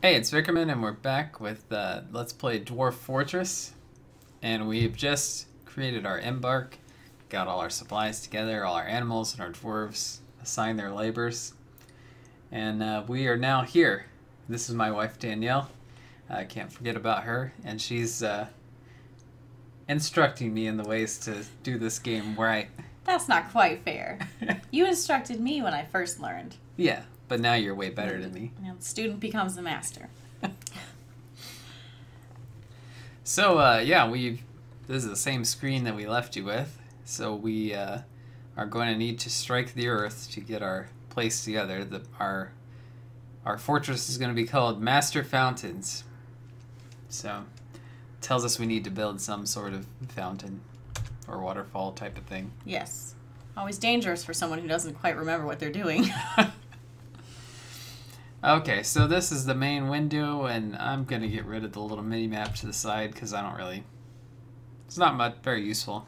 Hey, it's Vickerman, and we're back with Let's Play Dwarf Fortress. And we've just created our Embark, got all our supplies together, all our animals and our dwarves, assigned their labors. And we are now here. This is my wife, Danielle. I can't forget about her, and she's instructing me in the ways to do this game right. That's not quite fair. You instructed me when I first learned. Yeah, but now you're way better than me. The student becomes the master. So, yeah, this is the same screen that we left you with. So we are going to need to strike the earth to get our place together. Our fortress is going to be called Masterfountains. So it tells us we need to build some sort of fountain or waterfall type of thing. Yes. Always dangerous for someone who doesn't quite remember what they're doing. Okay, so this is the main window, and I'm going to get rid of the little mini-map to the side because it's not very useful.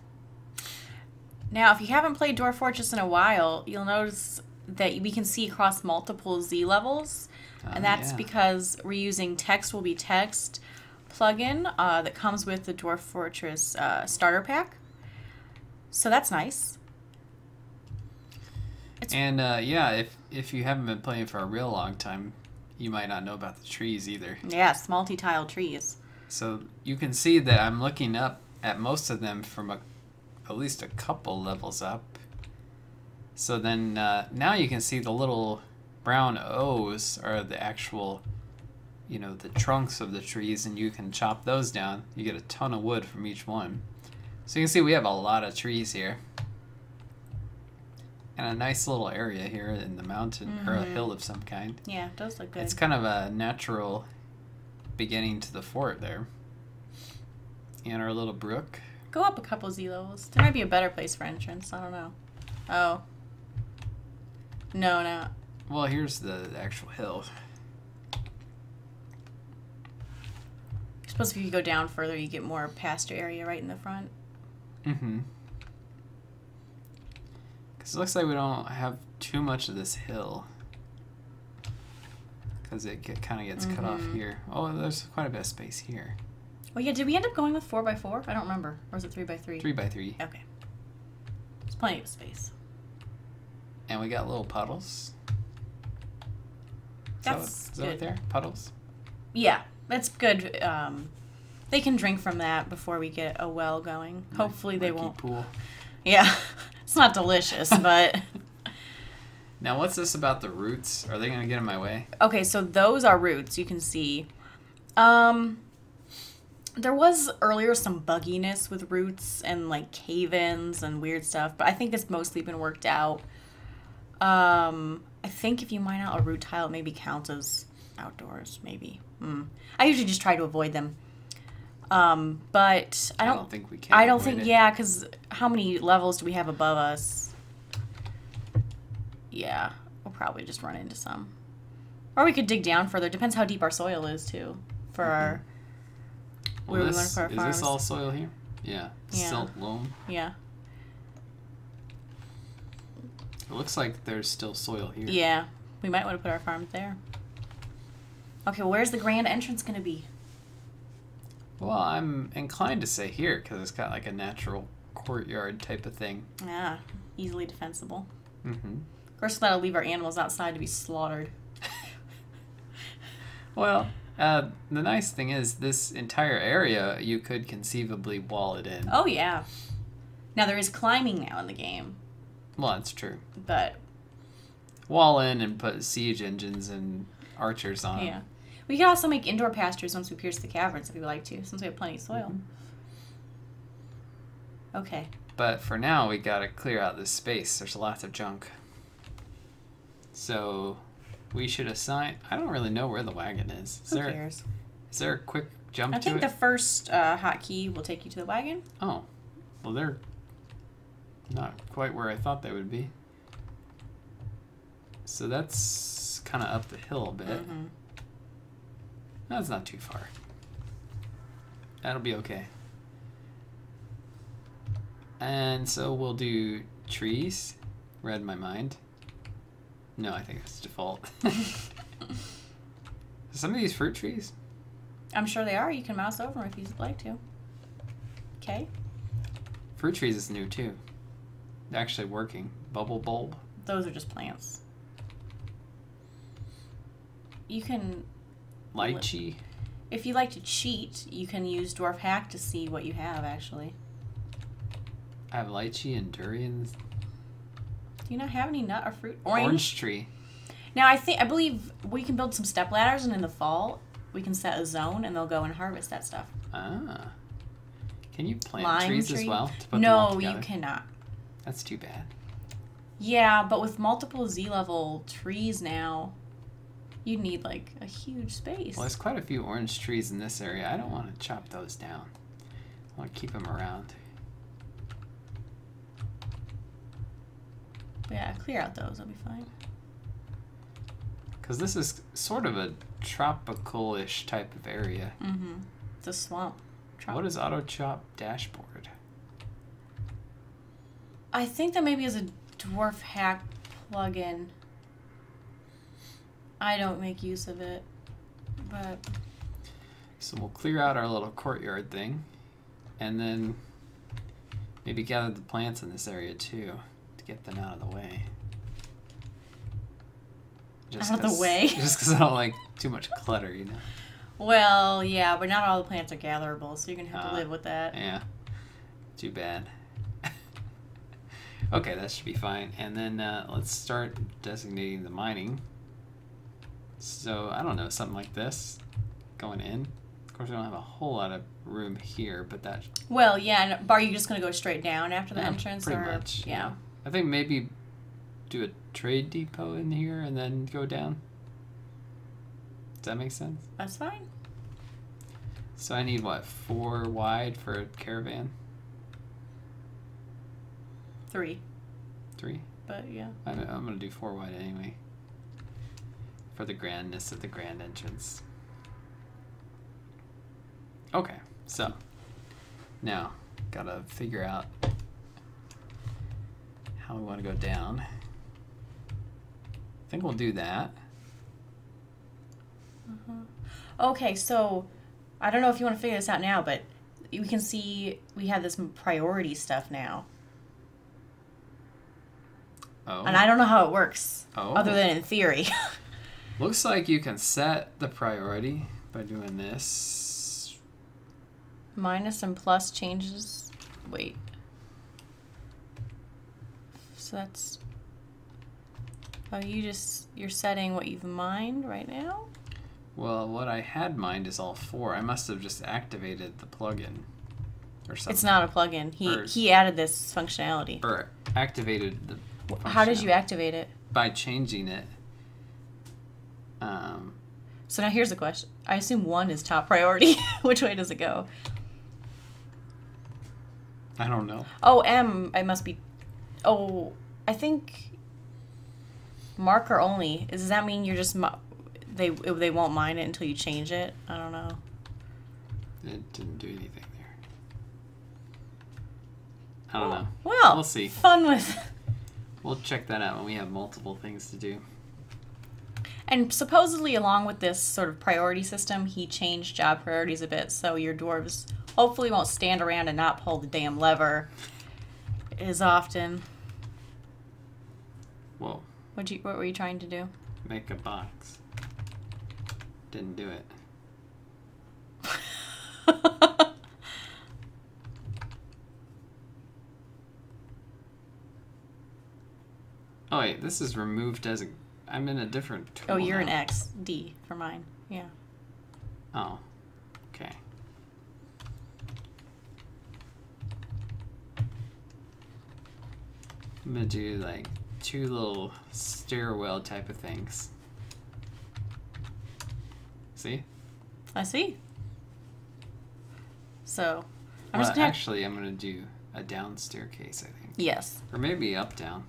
Now, if you haven't played Dwarf Fortress in a while, you'll notice that we can see across multiple Z levels, and that's because we're using Text Will Be Text plugin that comes with the Dwarf Fortress starter pack. So that's nice. Yeah, if you haven't been playing for a real long time, you might not know about the trees either. Yes, multi-tile trees. So you can see that I'm looking up at most of them from at least a couple levels up. So then now you can see the little brown O's are the actual, the trunks of the trees, and you can chop those down. You get a ton of wood from each one. So you can see we have a lot of trees here. And a nice little area here in the mountain, or a hill of some kind. Yeah, it does look good. It's kind of a natural beginning to the fort there. And our little brook. Go up a couple Z levels. There might be a better place for entrance. I don't know. Oh. No. Well, here's the actual hill. I suppose if you go down further, you get more pasture area right in the front. Mm-hmm. Because it looks like we don't have too much of this hill. Because it kind of gets cut off here. Oh, there's quite a bit of space here. Oh yeah, did we end up going with 4x4? I don't remember. Or was it 3x3? 3x3. Okay. There's plenty of space. And we got little puddles. That's is that good. there? Puddles? Yeah, that's good. They can drink from that before we get a well going. Hopefully they won't. Pool. Yeah. It's not delicious, but... Now, what's this about the roots? Are they going to get in my way? Okay, so those are roots, you can see. There was earlier some bugginess with roots and, like, cave-ins and weird stuff, but I think it's mostly been worked out. I think if you mine out a root tile, it maybe counts as outdoors, maybe. I usually just try to avoid them. But I don't think we can. I don't think, yeah, because how many levels do we have above us? Yeah, we'll probably just run into some. Or we could dig down further. Depends how deep our soil is, too, for our... Well, is this all soil here? Yeah. Silt loam? Yeah. It looks like there's still soil here. Yeah. We might want to put our farm there. Okay, well, where's the grand entrance going to be? Well, I'm inclined to say here because it's got like a natural courtyard type of thing. Yeah, easily defensible. Mm-hmm. Of course, that'll leave our animals outside to be slaughtered. Well, the nice thing is this entire area, you could conceivably wall it in. Oh, yeah. Now, there is climbing now in the game. Well, that's true. But... Wall in and put siege engines and archers on. Yeah. We could also make indoor pastures once we pierce the caverns if we would like to, since we have plenty of soil. Okay. But for now, we gotta clear out this space. There's lots of junk. So we should assign... I don't really know where the wagon is. Who cares? Is there a quick jump to it? I think the first hotkey will take you to the wagon. Oh. Well, they're not quite where I thought they would be. So that's kind of up the hill a bit. That's not too far. That'll be okay. And so we'll do trees. Read my mind. No, I think it's default. Some of these fruit trees? I'm sure they are. You can mouse over them if you'd like to. Okay. Fruit trees is new too. They're actually working. Bubble bulb. Those are just plants. You can... Lychee. If you like to cheat, you can use Dwarf Hack to see what you have, actually. I have lychee and durians. Do you not have any nut or fruit? Orange tree. Now, I believe we can build some step ladders, and in the fall, we can set a zone, and they'll go and harvest that stuff. Ah. Can you plant Lime trees tree? as well? To put them all No, together? you cannot. That's too bad. Yeah, but with multiple Z-level trees now, you need, like, a huge space. Well, there's quite a few orange trees in this area. I don't want to chop those down. I want to keep them around. Yeah, clear out those. That'll be fine. Because this is sort of a tropical-ish type of area. Mm-hmm. It's a swamp. What is auto chop dashboard? I think that maybe is a Dwarf Hack plugin. I don't make use of it, but... So we'll clear out our little courtyard thing, and then maybe gather the plants in this area too, to get them out of the way. Out of the way? Just because I don't like too much clutter, you know? Well, yeah, but not all the plants are gatherable, so you're going to have to live with that. Yeah. Too bad. Okay, that should be fine. And then let's start designating the mining. So, I don't know, something like this going in. Of course, we don't have a whole lot of room here, but that... Well, yeah, and are you just going to go straight down after the Yeah, entrance? pretty or much. Yeah. I think maybe do a trade depot in here and then go down. Does that make sense? That's fine. So I need, what, 4 wide for a caravan? 3, 3? but yeah. I'm going to do 4 wide anyway. For the grandness of the grand entrance. Okay, so now gotta figure out how we want to go down. I think we'll do that. Okay, so I don't know if you want to figure this out now, but you can see we have this priority stuff now. Oh. And I don't know how it works, Oh. other than in theory. Looks like you can set the priority by doing this. Minus and plus changes. Wait. So that's... Oh, you're setting what you've mined right now? Well, what I had mined is all 4. I must have just activated the plugin or something. It's not a plugin. He added this functionality. Or activated the How did you activate it? By changing it. So now here's the question. I assume 1 is top priority. Which way does it go? I don't know. Oh, I must be... Oh, I think... Marker only. Does that mean you're just... They won't mine it until you change it? I don't know. It didn't do anything there. I don't know. Well, we'll see. Fun with... We'll check that out when we have multiple things to do. And supposedly, along with this sort of priority system, he changed job priorities a bit, so your dwarves hopefully won't stand around and not pull the damn lever as often. Whoa. What were you trying to do? Make a box. Didn't do it. Oh wait, this is removed as a... I'm in a different tool. Oh, you're now. an X. D for mine. Yeah. Oh. Okay. I'm gonna do like 2 little stairwell type of things. See? I see. So, I'm Well, just gonna... actually, I'm gonna do a down staircase, I think. Yes. Or maybe up down.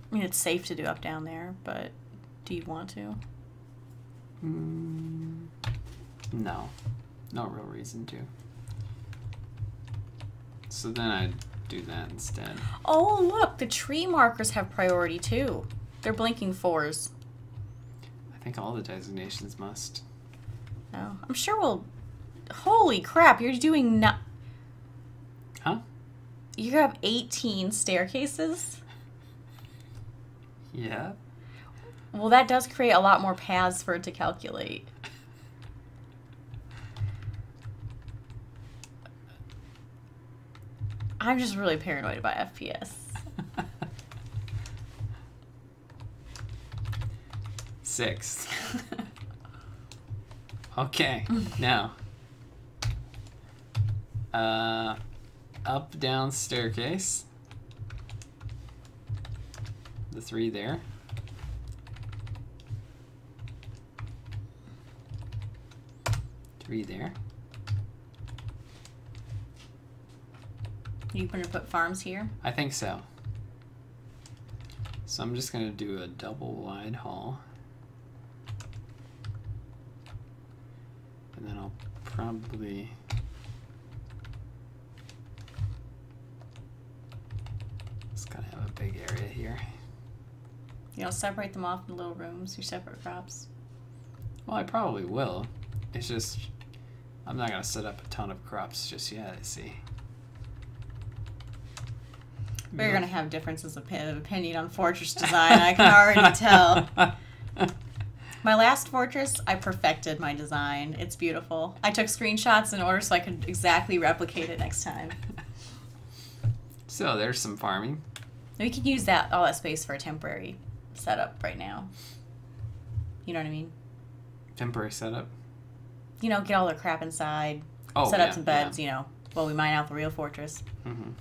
I mean, it's safe to do up down there, but do you want to? No. No real reason to. So then I'd do that instead. Oh, look, the tree markers have priority too. They're blinking 4s. think all the designations must. No, I'm sure we'll. Holy crap! You're doing not. Huh? You have 18 staircases. Yeah. Well, that does create a lot more paths for it to calculate. I'm just really paranoid about FPS. 6. Okay, now. Up, down staircase. The 3 there. Three there. You going to put farms here? I think so. So I'm just going to do a double wide hall. And then I'll probably... just gotta have a big area here. You know, separate them off in little rooms, your separate crops. Well, I probably will. It's just... I'm not going to set up a ton of crops just yet, I see. We're going to have differences of opinion on fortress design, I can already tell. My last fortress, I perfected my design. It's beautiful. I took screenshots in order so I could exactly replicate it next time. So there's some farming. We could use all that space for a temporary setup right now. You know what I mean? Temporary setup? You know, get all their crap inside, Oh, set up yeah, some beds, yeah. you know, while we mine out the real fortress. Mm-hmm.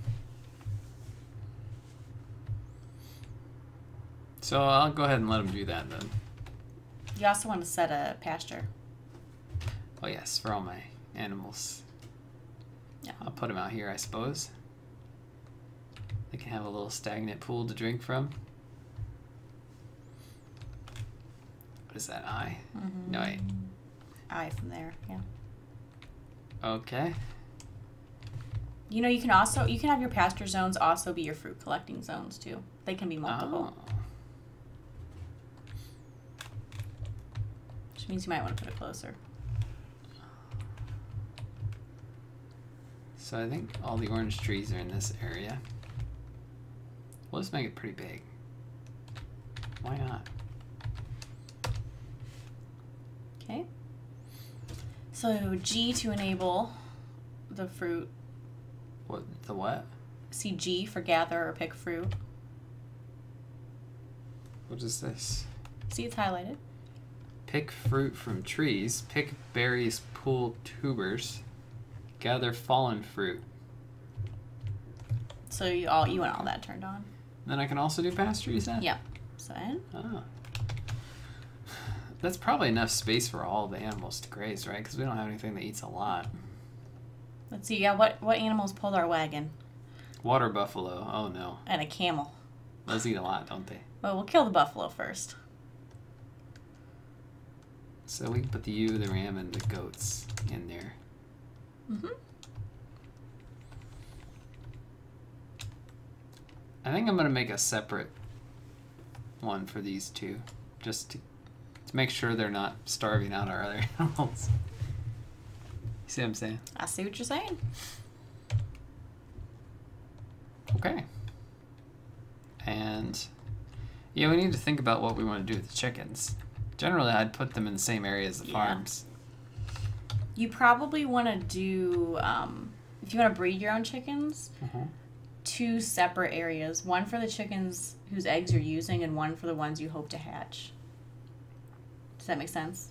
So I'll go ahead and let them do that then. You also want to set a pasture. Oh yes, for all my animals. Yeah. I'll put them out here, I suppose. They can have a little stagnant pool to drink from. What is that, eye? Mm-hmm. No, wait. Eye from there, yeah. Okay. You know, you can have your pasture zones also be your fruit collecting zones too. They can be multiple. Oh. Which means you might want to put it closer. So I think all the orange trees are in this area. We'll just make it pretty big. Why not? Okay. So G to enable the fruit. What? The what? See G for gather or pick fruit. What is this? See, it's highlighted. Pick fruit from trees. Pick berries, pull tubers. Gather fallen fruit. So you want all that turned on. Then I can also do pasture, you said? Yep. So then, Oh. That's probably enough space for all the animals to graze, right? Because we don't have anything that eats a lot. let's see. Yeah, what animals pulled our wagon? Water buffalo. Oh no. And a camel. Those eat a lot, don't they? Well, we'll kill the buffalo first. So we can put the ewe, the ram, and the goats in there. Mm-hmm. I think I'm going to make a separate one for these two. Just to make sure they're not starving out our other animals. You see what I'm saying? I see what you're saying. Okay. And yeah, we need to think about what we want to do with the chickens. Generally, I'd put them in the same area as the farms. You probably want to do, if you want to breed your own chickens, 2 separate areas. One for the chickens whose eggs you're using and one for the ones you hope to hatch. Does that make sense?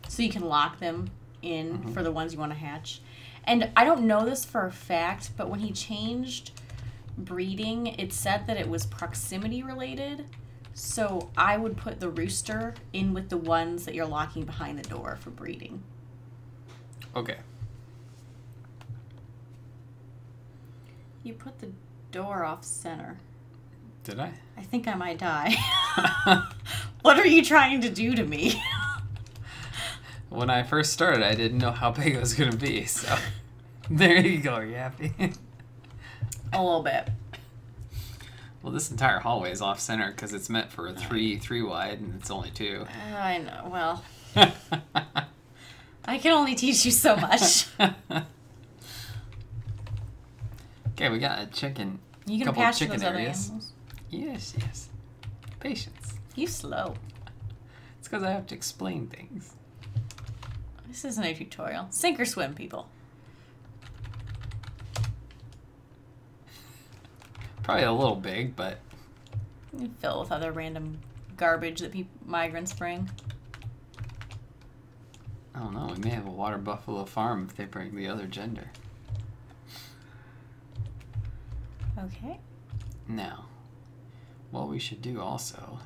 So you can lock them in for the ones you want to hatch. And I don't know this for a fact, but when he changed breeding, it said that it was proximity related. So I would put the rooster in with the ones that you're locking behind the door for breeding. Okay. You put the door off center. Did I? I think I might die. What are you trying to do to me? When I first started, I didn't know how big it was going to be, so there you go. Are you happy? A little bit. Well, this entire hallway is off center because it's meant for a three wide, and it's only 2. I know. Well, I can only teach you so much. Okay, we got a chicken. You can couple pasture chicken those other areas. animals. Yes, yes. Patience. You slow. It's because I have to explain things. This isn't a tutorial. Sink or swim, people. Probably a little big, but You fill with other random garbage that migrants bring. I don't know. We may have a water buffalo farm if they bring the other gender. Okay. Now, what we should do also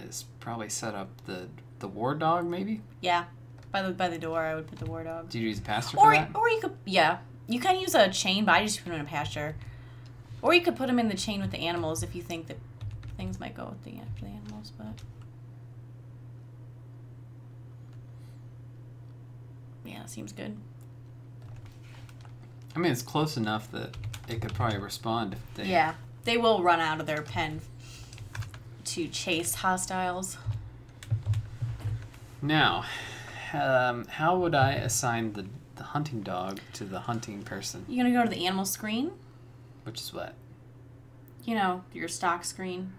is probably set up the war dog, maybe? Yeah. By the door, I would put the war dog. Do you use pasture for that? Or you could, yeah. You can use a chain, but I just put them in a pasture. Or you could put them in the chain with the animals if you think that things might go with the animals, but... Yeah, that seems good. I mean, it's close enough that it could probably respond if they... Yeah. They will run out of their pen to chase hostiles. Now, how would I assign the hunting dog to the hunting person? You're going to go to the animal screen. Which is what? You know, your stock screen.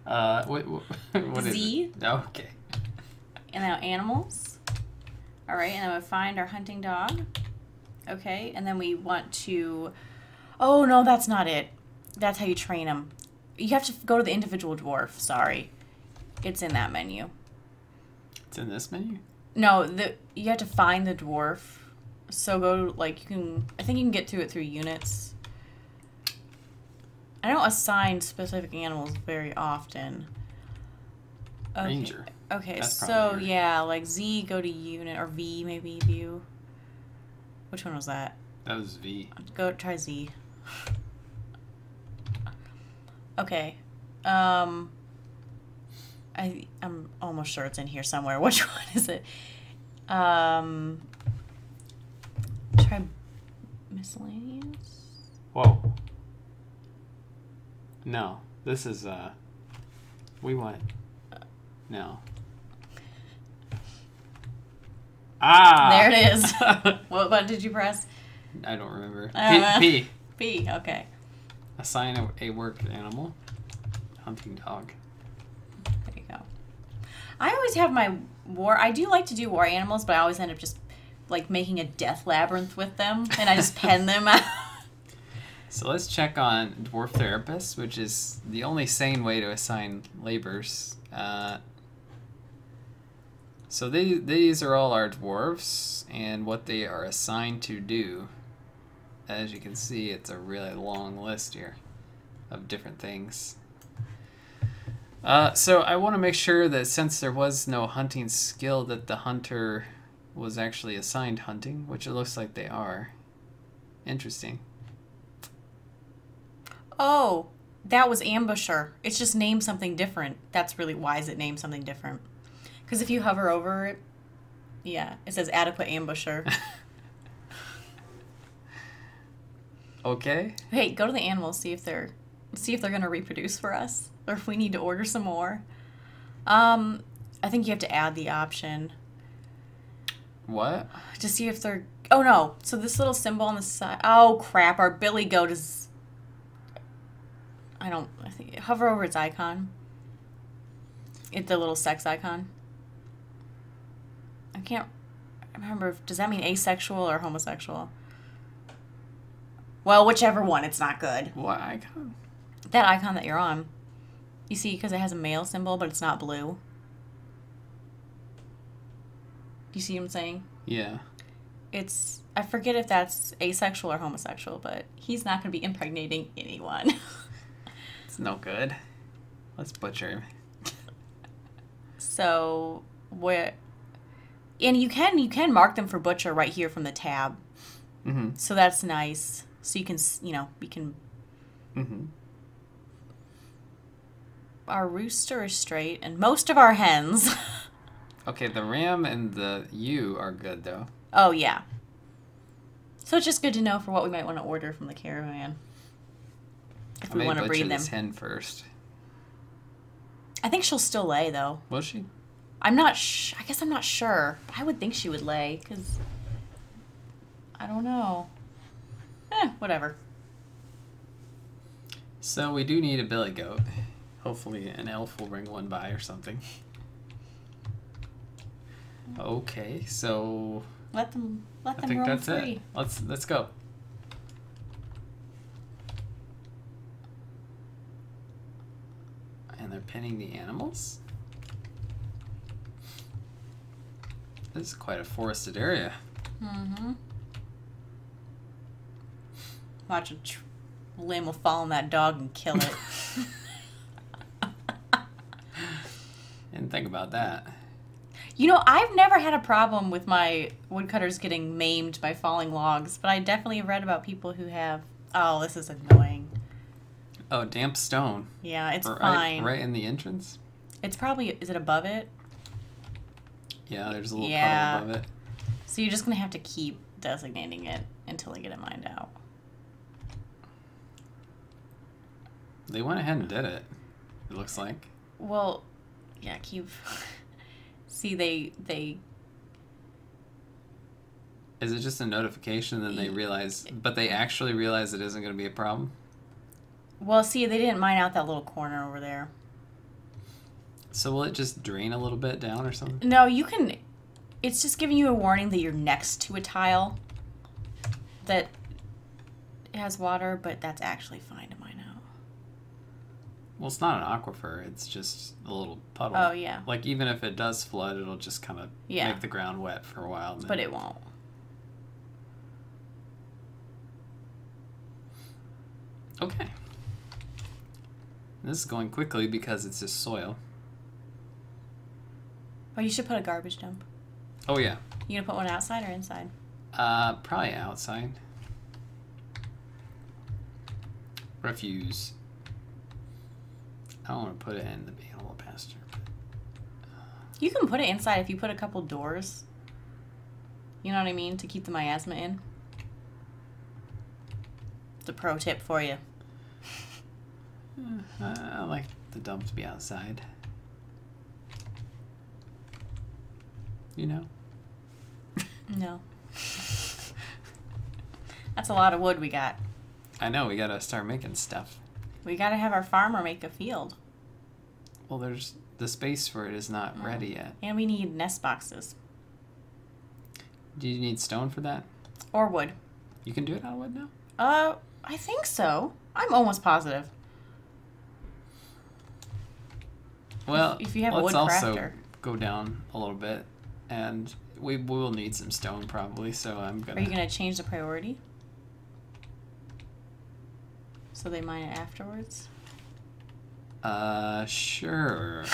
What is Z. it? Oh, okay. And now animals. All right, and then we find our hunting dog. Okay, and then we want to... Oh, no, that's not it. That's how you train them. You have to go to the individual dwarf. Sorry. It's in that menu. It's in this menu? No, you have to find the dwarf. So go, like, you can... I think you can get to it through units. I don't assign specific animals very often. Okay. Ranger. Okay, That's so probably your- yeah, like Z, go to unit, or V maybe, view. Which one was that? That was V. Go try Z. Okay. I'm almost sure it's in here somewhere. Which one is it? Try miscellaneous. Whoa. No, this is, we want, no. Ah! There it is. What button did you press? I don't remember. Uh, P. B, okay. Assign a work animal. Hunting dog. There you go. I always have my I do like to do war animals, but I always end up just like making a death labyrinth with them, and I just pen them out. So let's check on dwarf therapists, which is the only sane way to assign labors. So these are all our dwarves and what they are assigned to do. As you can see, it's a really long list here of different things. So I want to make sure that since there was no hunting skill, that the hunter was actually assigned hunting, which it looks like they are. Interesting. Oh, that was ambusher. It's just named something different. That's really why is it named something different. Because if you hover over it, yeah, it says adequate ambusher. Okay. Hey, go to the animals, see if they're gonna reproduce for us, or if we need to order some more. I think you have to add the option What? to see if they're. Oh no! So this little symbol on the side. Oh crap! Our billy goat is. I think hover over its icon. The little sex icon. I can't remember. Does that mean asexual or homosexual? Well, whichever one, it's not good. What icon? That icon that you're on. You see, because it has a male symbol, but it's not blue. Do you see what I'm saying? Yeah. I forget if that's asexual or homosexual, but he's not going to be impregnating anyone. It's no good. Let's butcher him. So, and you can mark them for butcher right here from the tab. Mm-hmm. So that's nice. So you can, Mm-hmm. Our rooster is straight, and most of our hens. Okay, the ram and the ewe are good, though. Oh, yeah. So it's just good to know for what we might want to order from the caravan. If we want to breed them. this hen first. I think she'll still lay, though. Will she? I'm not I guess I'm not sure. I would think she would lay, because... I don't know. Whatever. So we do need a billy goat. Hopefully an elf will bring one by or something. Okay, so... Let them I think roam that's free. it. Let's go. And they're penning the animals? This is quite a forested area. Mm-hmm. Watch a limb will fall on that dog and kill it. Didn't think about that. You know, I've never had a problem with my woodcutters getting maimed by falling logs, but I definitely read about people who have. Oh, this is annoying. Oh, damp stone. Yeah, it's fine. Right in the entrance? It's probably... Is it above it? Yeah, there's a little puddle above it. So you're just going to have to keep designating it until they get it mined out. They went ahead and did it, it looks like. Well, yeah, keep... See, they... Is it just a notification then they realize... But they actually realize it isn't going to be a problem? Well, see, they didn't mine out that little corner over there. So will it just drain a little bit down or something? No, you can... It's just giving you a warning that you're next to a tile that has water, but that's actually fine to mine out. Well, it's not an aquifer. It's just a little puddle. Oh, yeah. Like, even if it does flood, it'll just kind of make the ground wet for a while. But it won't. Okay. This is going quickly because it's just soil. Oh, you should put a garbage dump. Oh, yeah. You gonna put one outside or inside? Probably outside. Refuse. I don't want to put it in the animal pasture. You can put it inside if you put a couple doors. You know what I mean? To keep the miasma in. It's a pro tip for you. I like the dump to be outside. You know? No. That's a lot of wood we got. I know, we gotta start making stuff. We gotta have our farmer make a field. Well, there's the space for it is not ready yet. And we need nest boxes. Do you need stone for that? Or wood. You can do it out of wood now? I think so. I'm almost positive. Well, if you have a let's wood also crafter. go down a little bit, and we will need some stone probably, so I'm gonna... Are you gonna change the priority? So they mine it afterwards? Sure.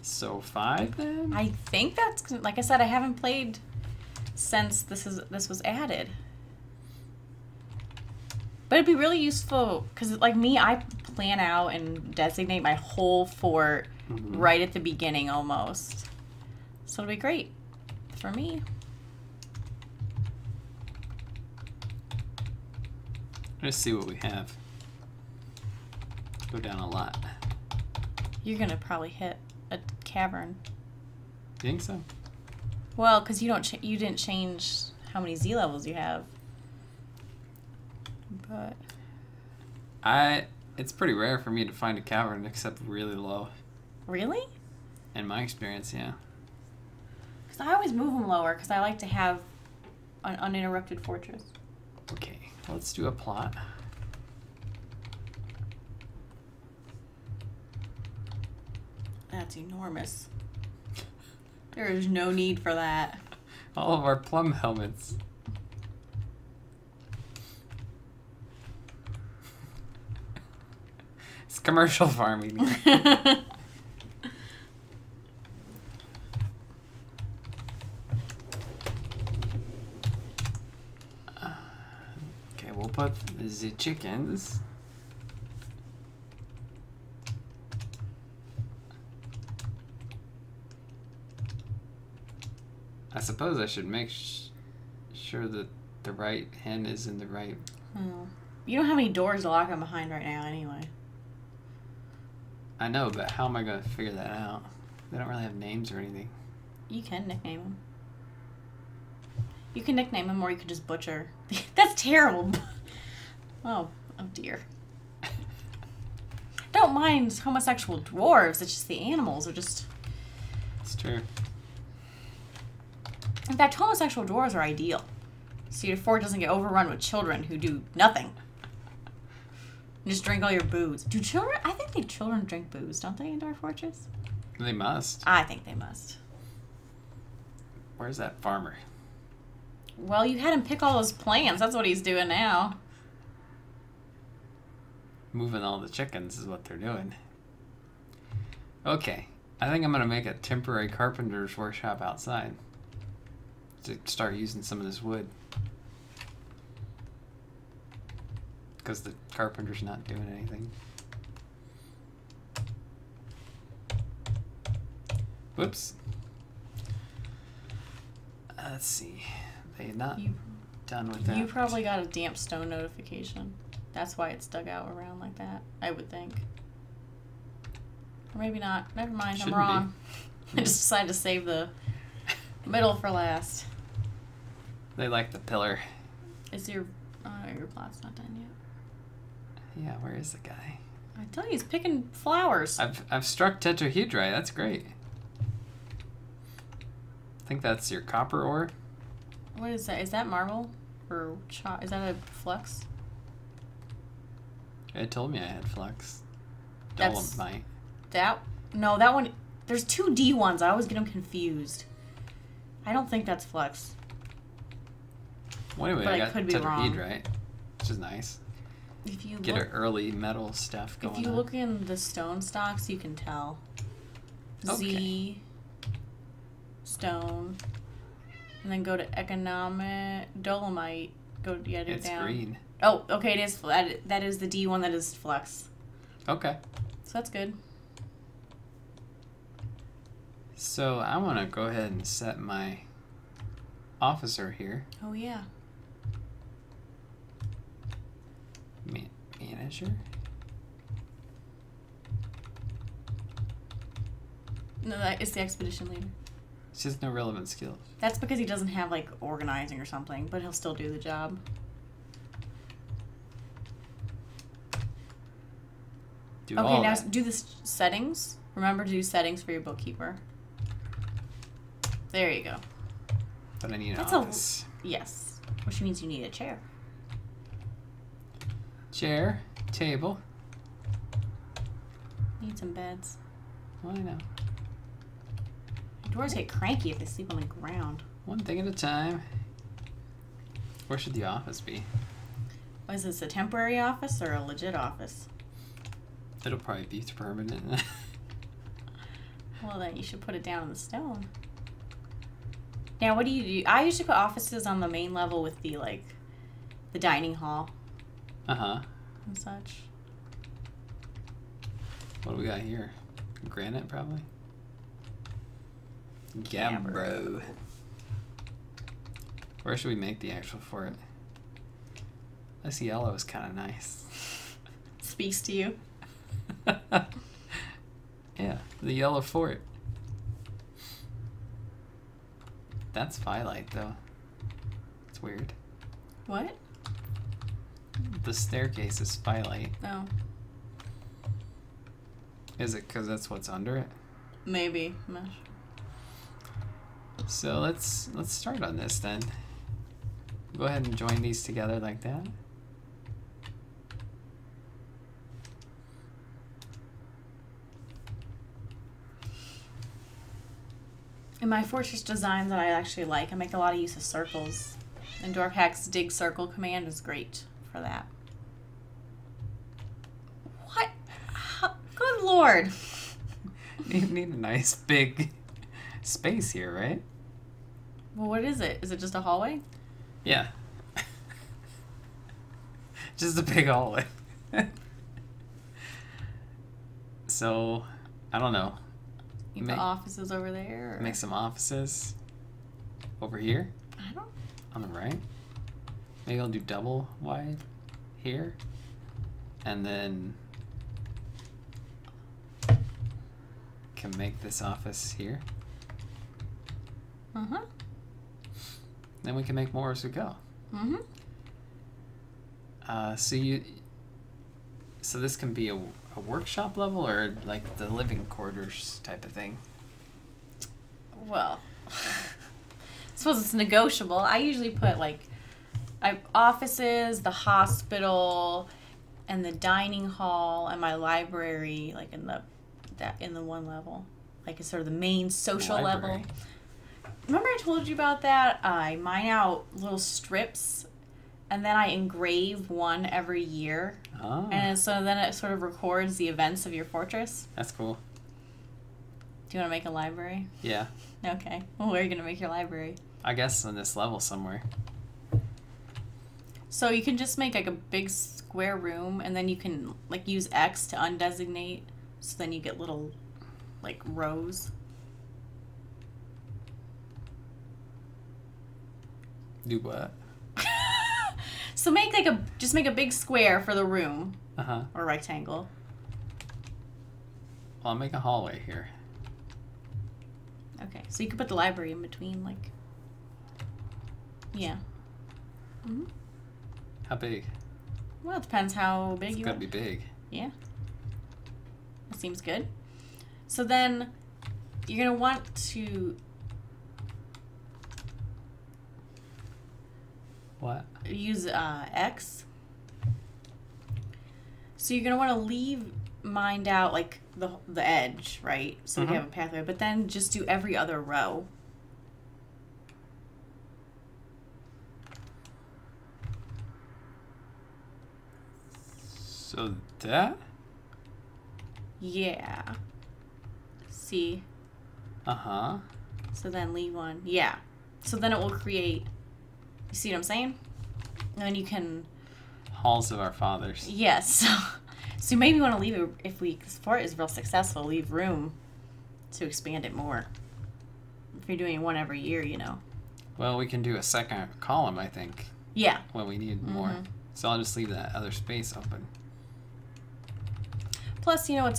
So 5 then? I think that's, like I said, I haven't played since this was added. But it'd be really useful, because like me, I plan out and designate my whole fort right at the beginning almost. So it'll be great for me. Let's see what we have. Go down a lot. You're gonna probably hit a cavern. Think so? Well, because you didn't change how many Z levels you have. But it's pretty rare for me to find a cavern except really low. Really? In my experience, yeah. Because I always move them lower because I like to have an uninterrupted fortress. Okay, let's do a plot. That's enormous. There is no need for that. All of our plum helmets. It's commercial farming. Okay, we'll put the chickens. I suppose I should make sure that the right hen is in the right... Oh. You don't have any doors to lock them behind right now anyway. I know, but how am I going to figure that out? They don't really have names or anything. You can nickname them. You can nickname them, or you could just butcher. That's terrible. Oh dear. Don't mind homosexual dwarves. It's just the animals are just... It's true. In fact, homosexual dwarves are ideal. So your fort doesn't get overrun with children who do nothing. Just drink all your booze. Do children... I think children drink booze, don't they, in Dwarf Fortress? They must. I think they must. Where's that farmer? Well, you had him pick all those plants. That's what he's doing now. Moving all the chickens is what they're doing. Okay. I think I'm going to make a temporary carpenter's workshop outside. To start using some of this wood. Because the carpenter's not doing anything. Whoops. Let's see. They're not done with that. You probably got a damp stone notification. That's why it's dug out around like that, I would think. Or maybe not. Never mind, Shouldn't I'm wrong. I just decided to save the middle for last. They like the pillar. Is your plot's not done yet? Yeah, where is the guy? I tell you, he's picking flowers. I've struck tetrahedrite. That's great. I think that's your copper ore. What is that? Is that marble? Or is that a flux? It told me I had flux. That's... Dolomite. No, that one... There's two D ones. I always get them confused. I don't think that's flux. Well, anyway, But I I got could be wrong. tetrahedrite, which is nice. If you Get look, our early metal stuff going on. If you look in the stone stocks, you can tell. Okay. Z, stone, and then go to economic, dolomite. Do it's it down. green. Oh, okay, it is. That is the D one that is flux. Okay. So that's good. So I want to go ahead and set my officer here. Oh, yeah. Manager? No, that is the expedition leader. It's just no relevant skills. That's because he doesn't have, like, organizing or something, but he'll still do the job. Okay, now do the settings. Remember to do settings for your bookkeeper. There you go. But I need an That's office. Yes. Which means you need a chair. Chair, table. Need some beds. Well, I know. Dwarves get cranky if they sleep on the ground. One thing at a time. Where should the office be? Is this a temporary office or a legit office? It'll probably be permanent. Well, then you should put it down in the stone. Now, what do you do? I usually put offices on the main level with the, like, the dining hall. Uh-huh. And such. What do we got here? Granite, probably? Gabbro. Where should we make the actual fort? This yellow is kind of nice. Speaks to you. Yeah, the yellow fort. That's Firelight, though. It's weird. What? The staircase is Firelight. No. Is it because that's what's under it? Maybe. I'm not sure. So let's start on this then. Go ahead and join these together like that. In my fortress designs that I actually like, I make a lot of use of circles. And Dwarf Hack's dig circle command is great for that. What? Good lord. You need a nice big space here, right? Well, what is it? Is it just a hallway? Yeah. Just a big hallway. So, I don't know. You put offices over there? Or? Make some offices. Over here? I don't... On the right? Maybe I'll do double wide here. And then can make this office here. Uh-huh. Then we can make more as we go. Mm-hmm. So this can be a workshop level or like the living quarters type of thing. Well, I suppose it's negotiable. I usually put like offices, the hospital, and the dining hall, and my library, like in the one level, like it's sort of the main social level. Remember I told you about that? I mine out little strips, and then I engrave one every year. Oh. And so then it sort of records the events of your fortress. That's cool. Do you want to make a library? Yeah. Okay. Well, where are you going to make your library? I guess on this level somewhere. So you can just make like a big square room, and then you can like use X to undesignate. So then you get little like rows. Do what? So just make a big square for the room. Uh-huh. Or rectangle. Well, I'll make a hallway here. Okay. So you could put the library in between, like. Yeah. Mm-hmm. How big? Well, it depends how big It's you gotta want. be big. Yeah. That seems good. So then you're going to want to What? use X. So you're going to want to leave mined out like the edge, right? So you have a pathway, but then just do every other row. So that? Yeah. See? Uh-huh. So then leave one. Yeah. So then it will create, you see what I'm saying? And then you can, Halls of our fathers. yes. So you maybe want to leave it, if the fort is real successful, leave room to expand it more. If you're doing one every year, you know. Well, we can do a second column, I think, Yeah. when we need more. So I'll just leave that other space open. Plus, you know,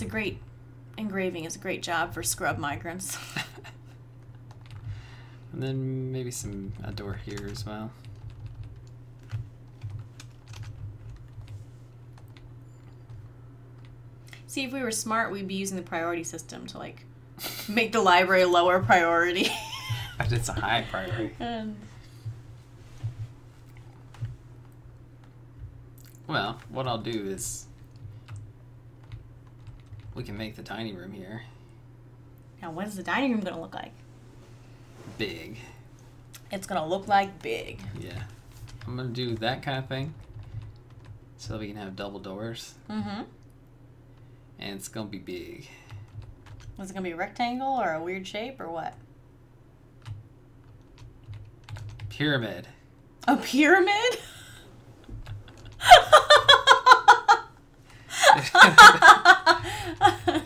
engraving is a great job for scrub migrants. And then maybe a door here as well. See, if we were smart, we'd be using the priority system to, like, make the library lower priority. But it's a high priority. And Well, what I'll do is we can make the dining room here now, what is the dining room going to look like? big. It's going to look like big. Yeah. I'm going to do that kind of thing so we can have double doors. Mm-hmm. And it's going to be big. Is it going to be a rectangle or a weird shape or what? Pyramid. A pyramid?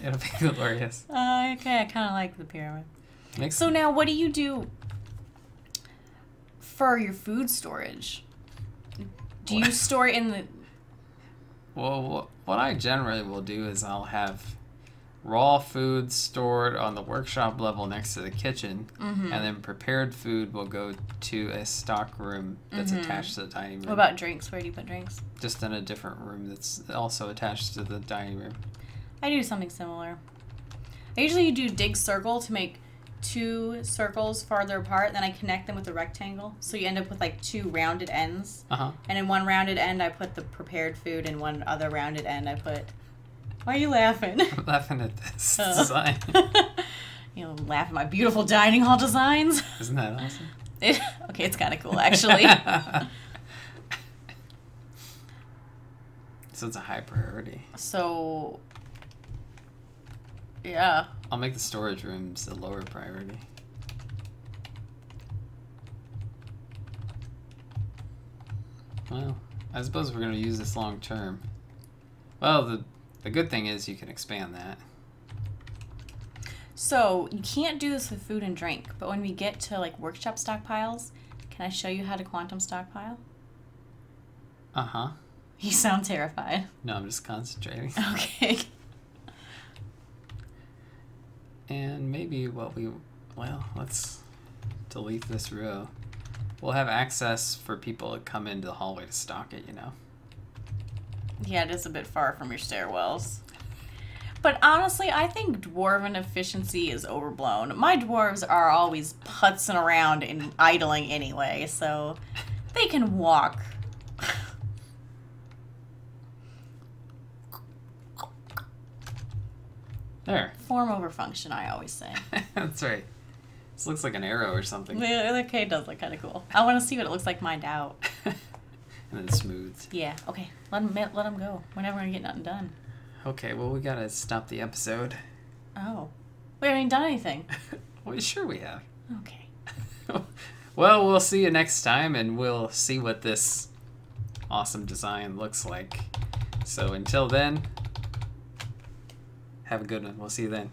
It'll be glorious. Okay, I kind of like the pyramid. Next, So now, what do you do for your food storage? Do you store it in the... well, what I generally will do is I'll have raw food stored on the workshop level next to the kitchen, and then prepared food will go to a stock room that's attached to the dining room. What about drinks? Where do you put drinks? Just in a different room that's also attached to the dining room. I do something similar. I usually do dig circle to make 2 circles farther apart, then I connect them with a rectangle. So you end up with like 2 rounded ends. Uh-huh. And in one rounded end, I put the prepared food, and one other rounded end, I put... Why are you laughing? I'm laughing at this design. You know, laugh at my beautiful dining hall designs. Isn't that awesome? Okay, it's kind of cool, actually. So it's a high priority. So, yeah. I'll make the storage rooms a lower priority. Well, I suppose we're going to use this long term. Well, the good thing is you can expand that. So you can't do this with food and drink, but when we get to like workshop stockpiles, can I show you how to quantum stockpile? Uh-huh. You sound terrified. No, I'm just concentrating. Okay. And maybe let's delete this row. We'll have access for people to come into the hallway to stock it, you know. Yeah, it is a bit far from your stairwells. But honestly, I think dwarven efficiency is overblown. My dwarves are always putzing around and idling anyway, so they can walk. There. Form over function, I always say. That's right. This looks like an arrow or something. The K does look kind of cool. I want to see what it looks like mined out. And then smooth. Yeah, okay. Let him go. We're never going to get nothing done. Okay, well, we gotta stop the episode. Oh. We haven't even done anything. Well, sure we have. Okay. Well, we'll see you next time, and we'll see what this awesome design looks like. So until then, have a good one. We'll see you then.